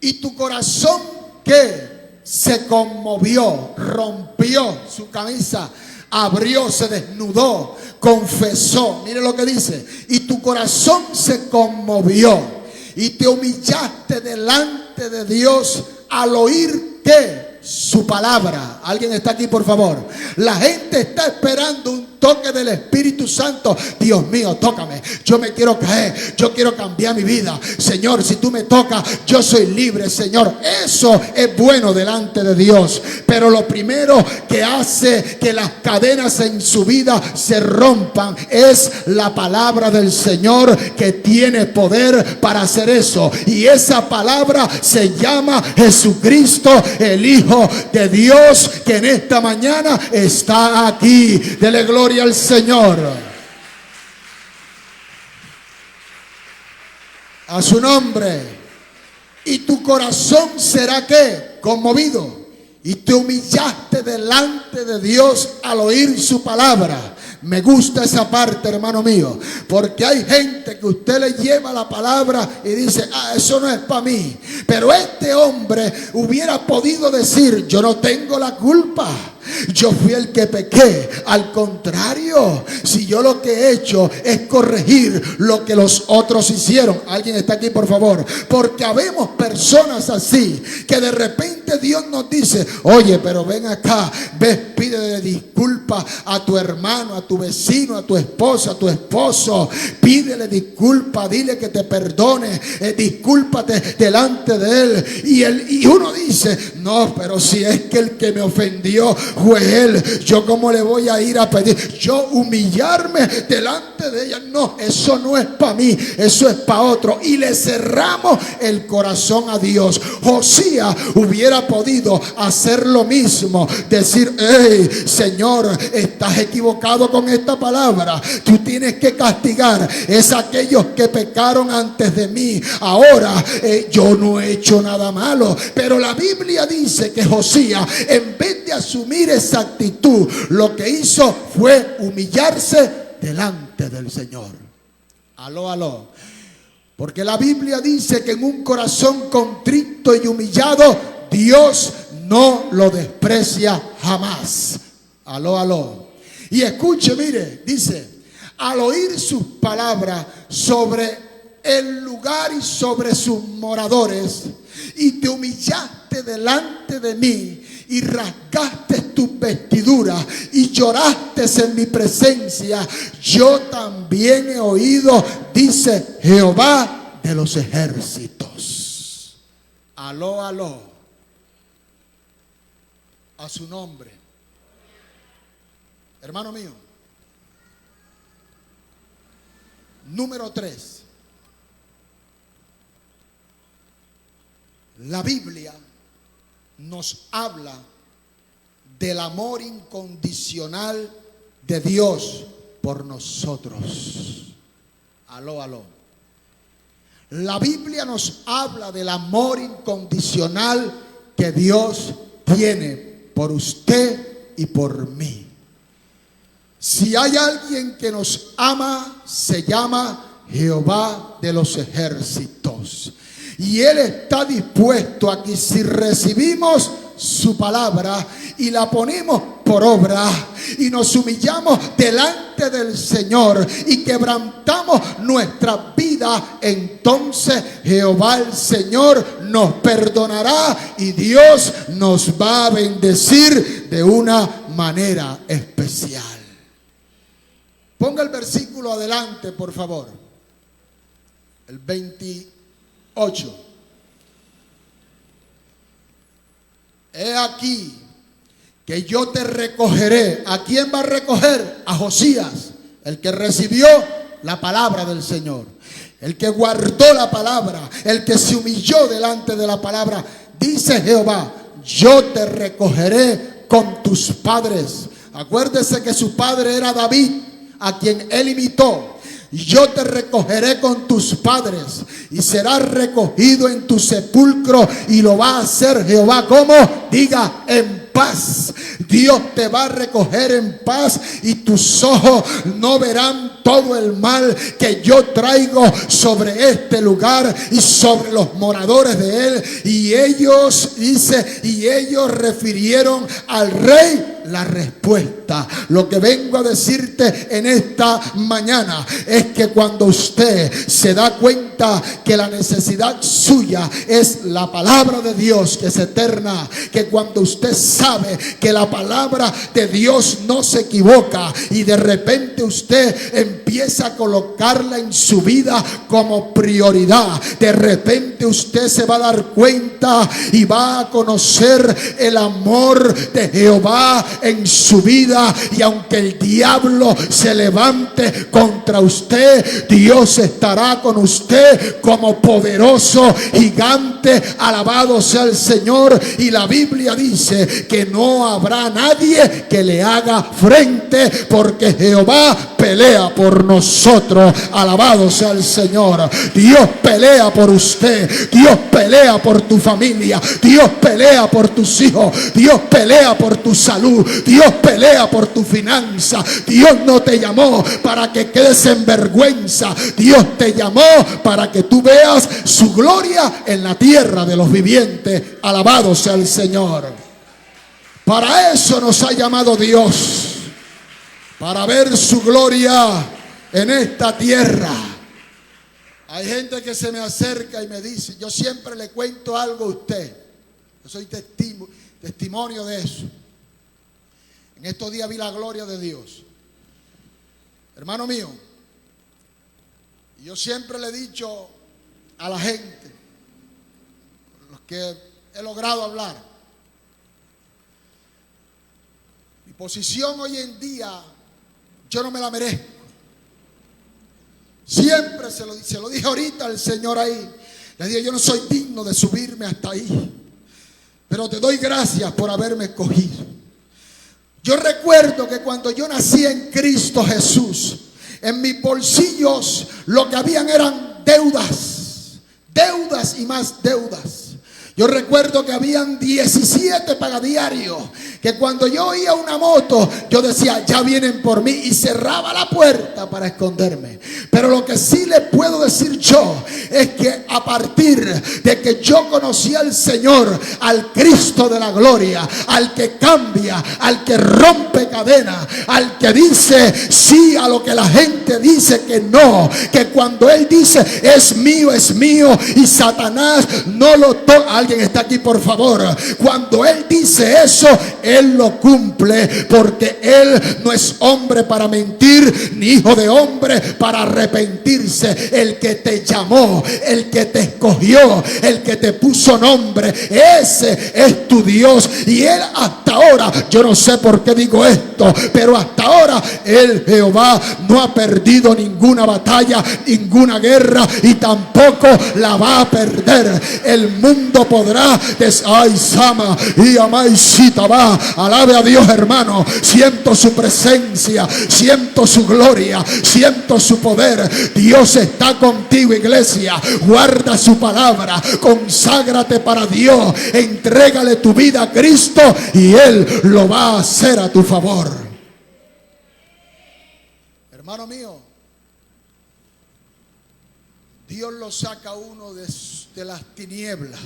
y tu corazón que se conmovió, rompió su camisa, abrió, se desnudó, confesó. Mire lo que dice: y tu corazón se conmovió y te humillaste delante de Dios al oír que su palabra. ¿Alguien está aquí, por favor? La gente está esperando un toque del Espíritu Santo. Dios mío, tócame, yo me quiero caer, yo quiero cambiar mi vida. Señor, si tú me tocas, yo soy libre, Señor. Eso es bueno delante de Dios, pero lo primero que hace que las cadenas en su vida se rompan es la palabra del Señor, que tiene poder para hacer eso. Y esa palabra se llama Jesucristo, el Hijo de Dios, que en esta mañana está aquí. Dele gloria al Señor. A su nombre. Y tu corazón será ¿qué? Conmovido. Y te humillaste delante de Dios al oír su palabra. Me gusta esa parte, hermano mío, porque hay gente que usted le lleva la palabra y dice: ah, eso no es para mí. Pero este hombre hubiera podido decir: yo no tengo la culpa, yo fui el que pequé. Al contrario, si yo lo que he hecho es corregir lo que los otros hicieron. ¿Alguien está aquí, por favor? Porque habemos personas así, que de repente Dios nos dice: oye, pero ven acá, ves, pídele disculpas a tu hermano, a tu vecino, a tu esposa, a tu esposo. Pídele disculpas, dile que te perdone, discúlpate delante de él. Y uno dice: no, pero si es que el que me ofendió fue él, yo cómo le voy a ir a pedir, yo humillarme delante de ella. No, eso no es para mí, eso es para otro. Y le cerramos el corazón a Dios. Josías hubiera podido hacer lo mismo, decir: hey, Señor, estás equivocado con esta palabra, tú tienes que castigar es aquellos que pecaron antes de mí. Ahora yo no he hecho nada malo. Pero la Biblia dice que Josías, en vez de asumir esa actitud, lo que hizo fue humillarse delante del Señor. Aló, aló. Porque la Biblia dice que en un corazón contrito y humillado, Dios no lo desprecia jamás. Aló, aló. Y escuche, mire, dice: al oír sus palabras sobre el lugar y sobre sus moradores, y te humillaste delante de mí, y rasgaste tus vestiduras, y lloraste en mi presencia, yo también he oído, dice Jehová de los ejércitos. Aló, aló. A su nombre. Hermano mío. Número 3. La Biblia nos habla del amor incondicional de Dios por nosotros. Aló, aló. La Biblia nos habla del amor incondicional que Dios tiene por usted y por mí. Si hay alguien que nos ama, se llama Jehová de los ejércitos. Y Él está dispuesto a que si recibimos su palabra y la ponemos por obra y nos humillamos delante del Señor y quebrantamos nuestra vida, entonces Jehová el Señor nos perdonará y Dios nos va a bendecir de una manera especial. Ponga el versículo adelante, por favor. El 28. He aquí, que yo te recogeré. ¿A quién va a recoger? A Josías, el que recibió la palabra del Señor, el que guardó la palabra, el que se humilló delante de la palabra. Dice Jehová: yo te recogeré con tus padres. Acuérdese que su padre era David, a quien él imitó. Yo te recogeré con tus padres y serás recogido en tu sepulcro, y lo va a hacer Jehová. ¿Cómo? Diga: en paz. Dios te va a recoger en paz, y tus ojos no verán todo el mal que yo traigo sobre este lugar y sobre los moradores de él. Y ellos, dice, y ellos refirieron al rey la respuesta. Lo que vengo a decirte en esta mañana es que cuando usted se da cuenta que la necesidad suya es la palabra de Dios, que es eterna, que cuando usted sabe que la palabra de Dios no se equivoca, y de repente usted empieza a colocarla en su vida como prioridad, de repente usted se va a dar cuenta y va a conocer el amor de Jehová en su vida. Y aunque el diablo se levante contra usted, Dios estará con usted como poderoso gigante. Alabado sea el Señor. Y la Biblia dice que no habrá nadie que le haga frente, porque Jehová pelea por nosotros. Alabado sea el Señor. Dios pelea por usted. Dios pelea por tu familia. Dios pelea por tus hijos. Dios pelea por tu salud. Dios pelea por tu finanza. Dios no te llamó para que quedes en vergüenza. Dios te llamó para que tú veas su gloria en la tierra de los vivientes. Alabado sea el Señor. Para eso nos ha llamado Dios, para ver su gloria en esta tierra. Hay gente que se me acerca y me dice, yo siempre le cuento algo a usted, yo soy testimonio de eso. En estos días vi la gloria de Dios, hermano mío. Y yo siempre le he dicho a la gente, con los que he logrado hablar, mi posición hoy en día yo no me la merezco. Siempre se lo dije ahorita al Señor ahí. Le dije: yo no soy digno de subirme hasta ahí, pero te doy gracias por haberme escogido. Yo recuerdo que cuando yo nací en Cristo Jesús, en mis bolsillos lo que habían eran deudas, deudas y más deudas. Yo recuerdo que habían 17 pagadiarios, que cuando yo oía una moto, yo decía: ya vienen por mí, y cerraba la puerta para esconderme. Pero lo que sí le puedo decir yo es que a partir de que yo conocí al Señor, al Cristo de la gloria, al que cambia, al que rompe cadenas, al que dice sí a lo que la gente dice que no, que cuando Él dice es mío, y Satanás no lo toca. Alguien está aquí, por favor. Cuando Él dice eso, Él lo cumple, porque Él no es hombre para mentir, ni hijo de hombre para arrepentirse. El que te llamó, el que te escogió, el que te puso nombre, ese es tu Dios. Y Él hasta ahora, yo no sé por qué digo esto, pero hasta ahora Él, Jehová, no ha perdido ninguna batalla, ninguna guerra, y tampoco la va a perder. El mundo podrá ay, Sama y Amaisita va. Alabe a Dios, hermano. Siento su presencia, siento su gloria, siento su poder. Dios está contigo, iglesia. Guarda su palabra, conságrate para Dios, entrégale tu vida a Cristo y Él lo va a hacer a tu favor. Hermano mío, Dios lo saca a uno de las tinieblas.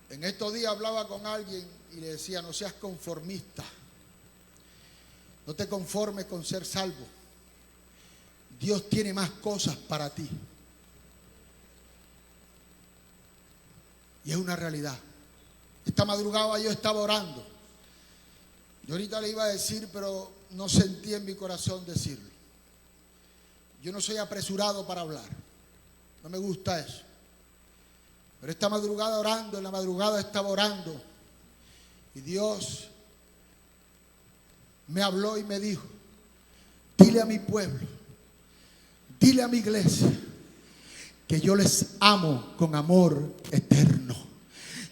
En estos días hablaba con alguien y le decía: no seas conformista, no te conformes con ser salvo. Dios tiene más cosas para ti. Y es una realidad. Esta madrugada yo estaba orando. Yo ahorita le iba a decir, pero no sentí en mi corazón decirlo. Yo no soy apresurado para hablar. No me gusta eso. Pero esta madrugada orando, en la madrugada estaba orando. Y Dios me habló y me dijo: dile a mi pueblo, dile a mi iglesia, que yo les amo con amor eterno.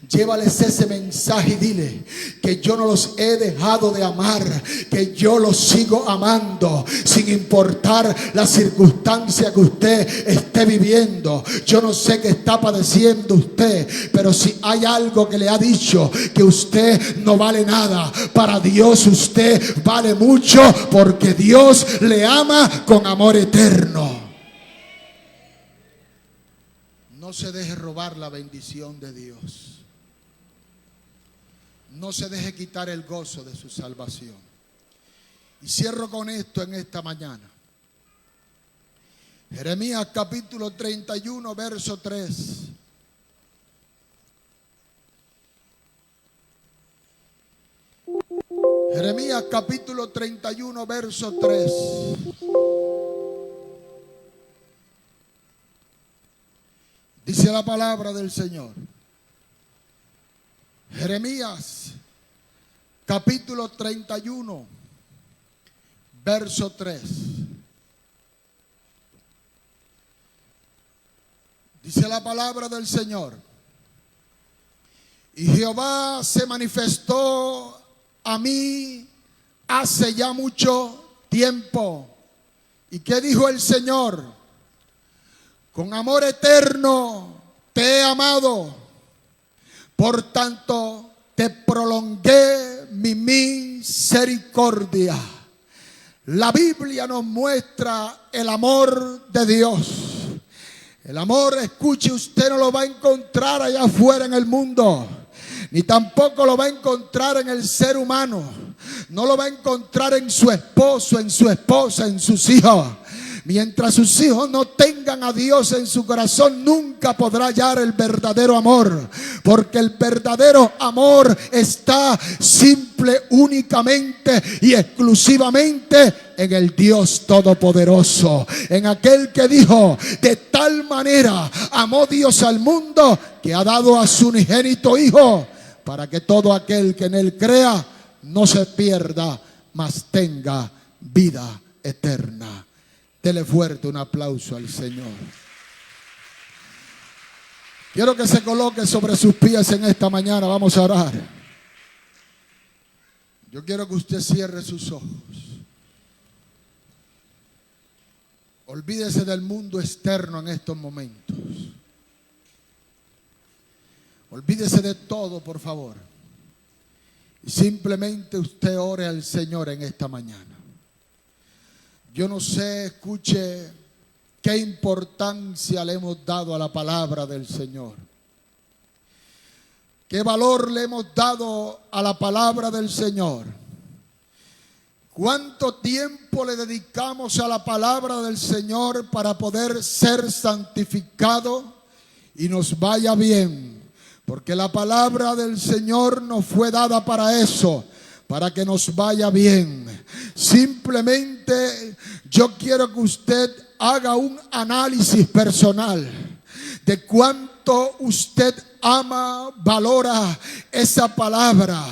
Llévales ese mensaje y dile que yo no los he dejado de amar, que yo los sigo amando sin importar la circunstancia que usted esté viviendo. Yo no sé qué está padeciendo usted, pero si hay algo que le ha dicho que usted no vale nada, para Dios usted vale mucho, porque Dios le ama con amor eterno. No se deje robar la bendición de Dios. No se deje quitar el gozo de su salvación. Y cierro con esto en esta mañana. Jeremías capítulo 31, verso 3. Jeremías capítulo 31, verso 3. Dice la palabra del Señor. Jeremías capítulo 31, verso 3. Dice la palabra del Señor: y Jehová se manifestó a mí hace ya mucho tiempo. ¿Y qué dijo el Señor? Con amor eterno te he amado. Por tanto, te prolongué mi misericordia. La Biblia nos muestra el amor de Dios. El amor, escuche, usted no lo va a encontrar allá afuera en el mundo, ni tampoco lo va a encontrar en el ser humano. No lo va a encontrar en su esposo, en su esposa, en sus hijos. Mientras sus hijos no tengan a Dios en su corazón, nunca podrá hallar el verdadero amor. Porque el verdadero amor está simple, únicamente y exclusivamente en el Dios Todopoderoso. En aquel que dijo: de tal manera amó Dios al mundo, que ha dado a su unigénito Hijo, para que todo aquel que en él crea no se pierda, mas tenga vida eterna. Dele fuerte un aplauso al Señor. Quiero que se coloque sobre sus pies en esta mañana. Vamos a orar. Yo quiero que usted cierre sus ojos. Olvídese del mundo externo en estos momentos. Olvídese de todo, por favor. Y simplemente usted ore al Señor en esta mañana. Yo no sé, escuche, qué importancia le hemos dado a la palabra del Señor. Qué valor le hemos dado a la palabra del Señor. Cuánto tiempo le dedicamos a la palabra del Señor para poder ser santificado y nos vaya bien. Porque la palabra del Señor nos fue dada para eso, para que nos vaya bien. Simplemente yo quiero que usted haga un análisis personal de cuánto usted ama, valora esa palabra.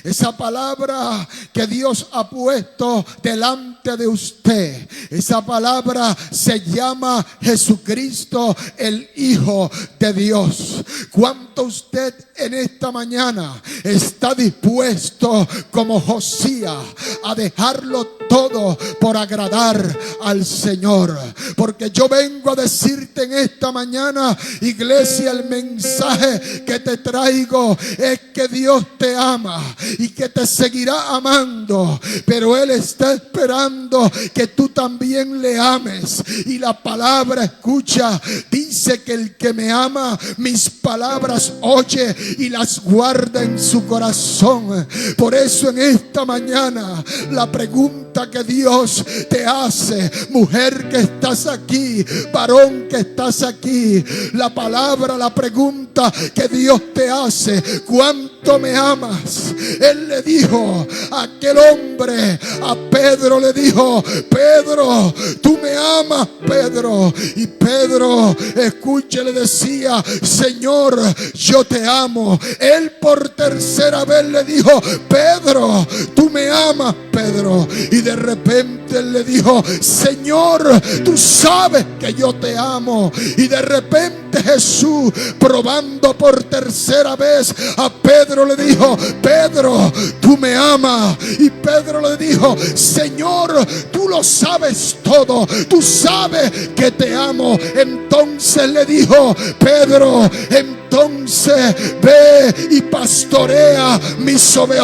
Esa palabra que Dios ha puesto delante de usted. Esa palabra se llama Jesucristo, el Hijo de Dios. ¿Cuánto usted en esta mañana está dispuesto, como Josías, a dejarlo todo por agradar al Señor? Porque yo vengo a decirte en esta mañana, iglesia, el mensaje que te traigo es que Dios te ama y que te seguirá amando, pero Él está esperando que tú también le ames. Y la palabra, escucha, dice que el que me ama, mis palabras oye y las guarda en su corazón. Por eso en esta mañana la pregunta que Dios te hace, mujer que estás aquí, varón que estás aquí, la palabra, la pregunta que Dios te hace: ¿cuánto ¿cuánto me amas? Él le dijo a aquel hombre, a Pedro le dijo: Pedro, tú me amas, Pedro. Y Pedro, escuche, le decía: Señor, yo te amo. Él por tercera vez le dijo: Pedro, tú me amas, Pedro. Y de repente él le dijo: Señor, tú sabes que yo te amo. Y de repente Jesús, probando por tercera vez a Pedro, le dijo: Pedro, tú me amas. Y Pedro le dijo: Señor, tú lo sabes todo, tú sabes que te amo. Entonces le dijo: Pedro, entonces ve y pastorea mis ovejas.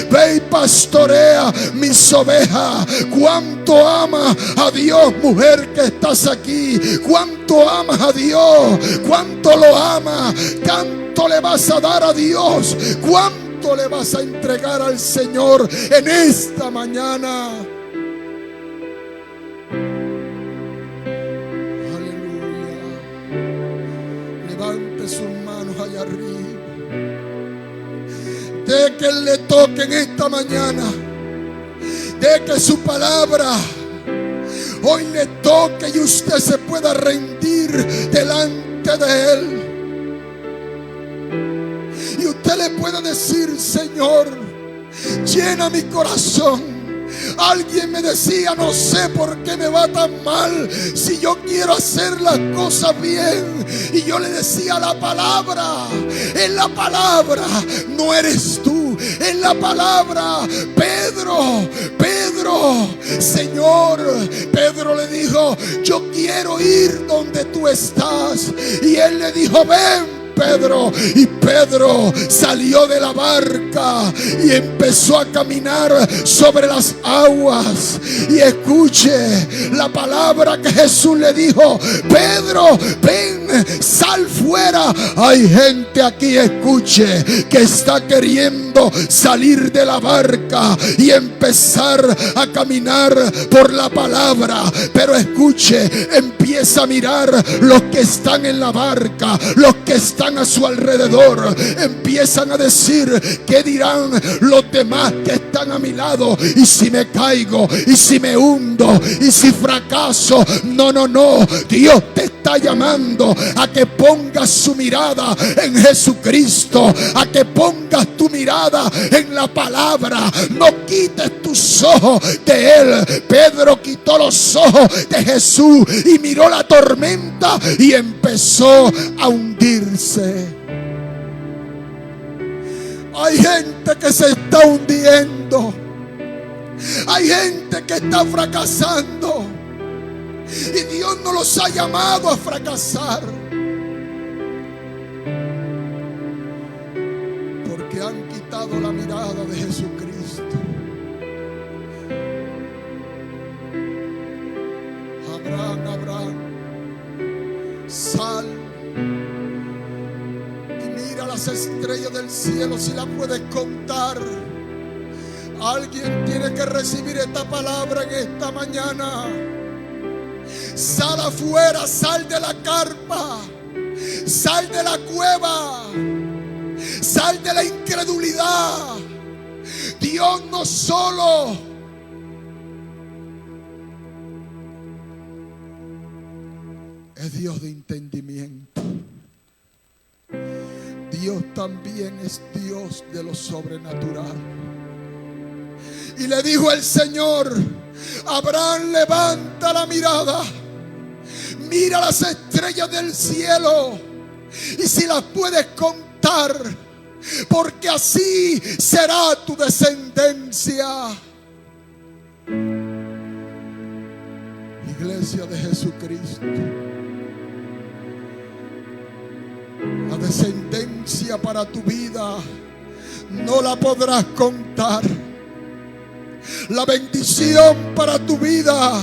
Ve y pastorea mis ovejas. ¿Cuánto amas a Dios, mujer que estás aquí? ¿Cuánto amas a Dios? ¿Cuánto lo amas? ¿Cuánto le vas a dar a Dios? ¿Cuánto le vas a entregar al Señor en esta mañana? Levante sus manos allá arriba. De que Él le toque en esta mañana. De que su palabra hoy le toque y usted se pueda rendir delante de Él. Y usted le pueda decir: Señor, llena mi corazón. Alguien me decía: no sé por qué me va tan mal si yo quiero hacer las cosas bien. Y yo le decía: la palabra, en la palabra no eres tú, en la palabra. Pedro, Señor, Pedro le dijo: yo quiero ir donde tú estás. Y él le dijo: ven, Pedro. Y Pedro salió de la barca y empezó a caminar sobre las aguas. Y escuche la palabra que Jesús le dijo: Pedro, ven, sal fuera. Hay gente aquí, escuche, que está queriendo salir de la barca y empezar a caminar por la palabra. Pero escuche, empieza a mirar los que están en la barca, los que están a su alrededor. Empiezan a decir: ¿qué dirán los demás que están a mi lado? Y si me caigo, y si me hundo, y si fracaso. No, no, no. Dios te está llamando a que pongas su mirada en Jesucristo, a que pongas tu mirada en la palabra. No quites tus ojos de Él. Pedro quitó los ojos de Jesús y miró la tormenta y empezó a hundirse. Hay gente que se está hundiendo. Hay gente que está fracasando. Y Dios no los ha llamado a fracasar, porque han quitado la mirada de Jesucristo. Abraham, sal y mira las estrellas del cielo si las puedes contar. Alguien tiene que recibir esta palabra en esta mañana. Sal afuera, sal de la carpa, sal de la cueva, sal de la incredulidad. Dios no solo es Dios de entendimiento, Dios también es Dios de lo sobrenatural. Y le dijo el Señor: Abraham, levanta la mirada, mira las estrellas del cielo y si las puedes contar, porque así será tu descendencia. Iglesia de Jesucristo, la descendencia para tu vida no la podrás contar. La bendición para tu vida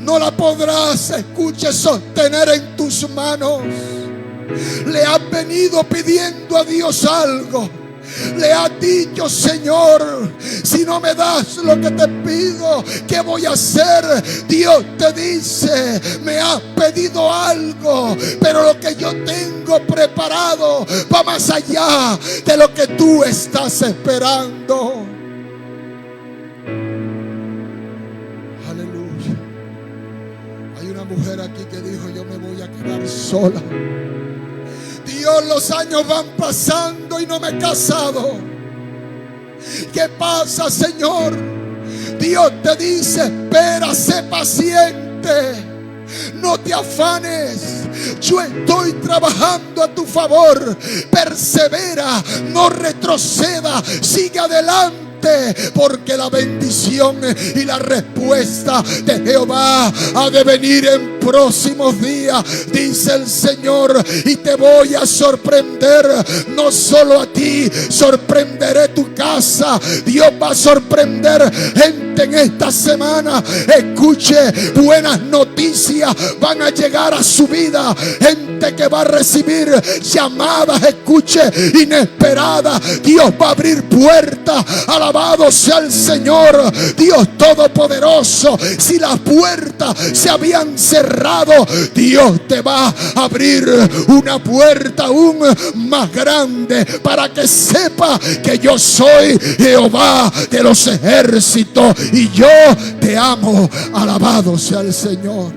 no la podrás, escuche, sostener en tus manos. Le has venido pidiendo a Dios algo Le has dicho: Señor, si no me das lo que te pido, ¿qué voy a hacer? Dios te dice: me has pedido algo, pero lo que yo tengo preparado va más allá de lo que tú estás esperando. Aleluya. Hay una mujer aquí que dijo: yo me voy a quedar sola. Dios, los años van pasando y no me he casado. ¿Qué pasa, Señor? Dios te dice: espera, sé paciente, no te afanes, yo estoy trabajando a tu favor. Persevera, no retroceda, sigue adelante, porque la bendición y la respuesta de Jehová ha de venir en próximos días, dice el Señor. Y te voy a sorprender, no solo a ti, sorprenderé tu casa. Dios va a sorprender gente en esta semana. Escuche, buenas noticias van a llegar a su vida. Gente que va a recibir llamadas, escuche, inesperadas. Dios va a abrir puertas. Alabado sea el Señor, Dios Todopoderoso. Si las puertas se habían cerrado, Dios te va a abrir una puerta aún más grande, para que sepa que yo soy Jehová de los ejércitos y yo te amo. Alabado sea el Señor.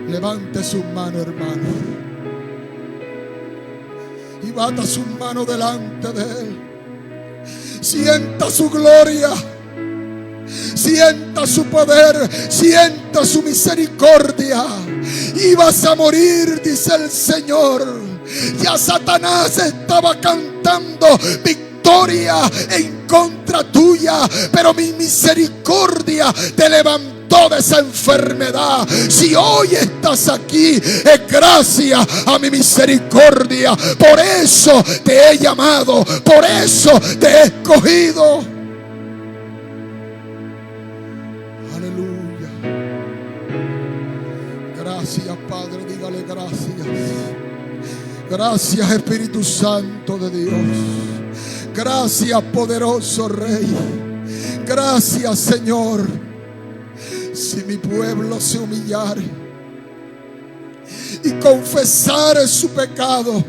Levante sus manos, hermano, y bata sus manos delante de Él. Sienta su gloria, sienta su poder, sienta su misericordia. Y vas a morir, dice el Señor. Ya Satanás estaba cantando victoria en contra tuya, pero mi misericordia te levantó de esa enfermedad. Si hoy estás aquí, es gracias a mi misericordia. Por eso te he llamado, por eso te he escogido. Aleluya. Gracias, Padre, dígale gracias. Gracias, Espíritu Santo de Dios. Gracias, poderoso Rey. Gracias, Señor. Si mi pueblo se humillare y confesare su pecado,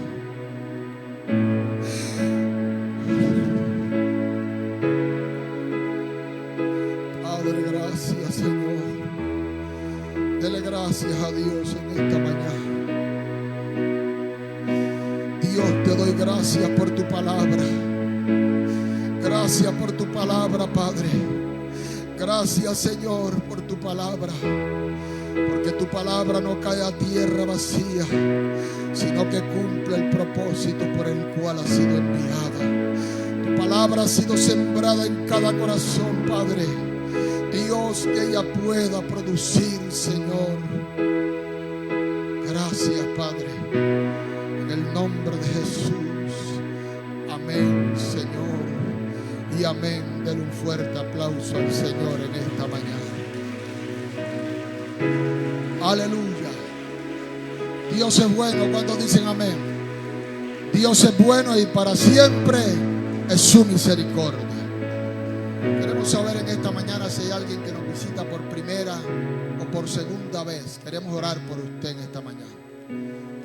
Padre, gracias, Señor. Dele gracias a Dios en esta mañana. Dios, te doy gracias por tu palabra. Gracias por tu palabra, Padre. Gracias, Señor, por tu palabra, porque tu palabra no cae a tierra vacía, sino que cumple el propósito por el cual ha sido enviada. Tu palabra ha sido sembrada en cada corazón, Padre. Dios, que ella pueda producir, Señor. Gracias, Padre, en el nombre de Jesús. Amén, Señor, y amén. Denle un fuerte aplauso al Señor en esta mañana. Aleluya. Dios es bueno cuando dicen amén. Dios es bueno y para siempre es su misericordia. Queremos saber en esta mañana si hay alguien que nos visita por primera o por segunda vez. Queremos orar por usted en esta mañana.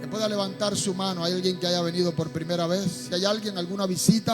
Que pueda levantar su mano. ¿Hay alguien que haya venido por primera vez? Si hay alguien, alguna visita.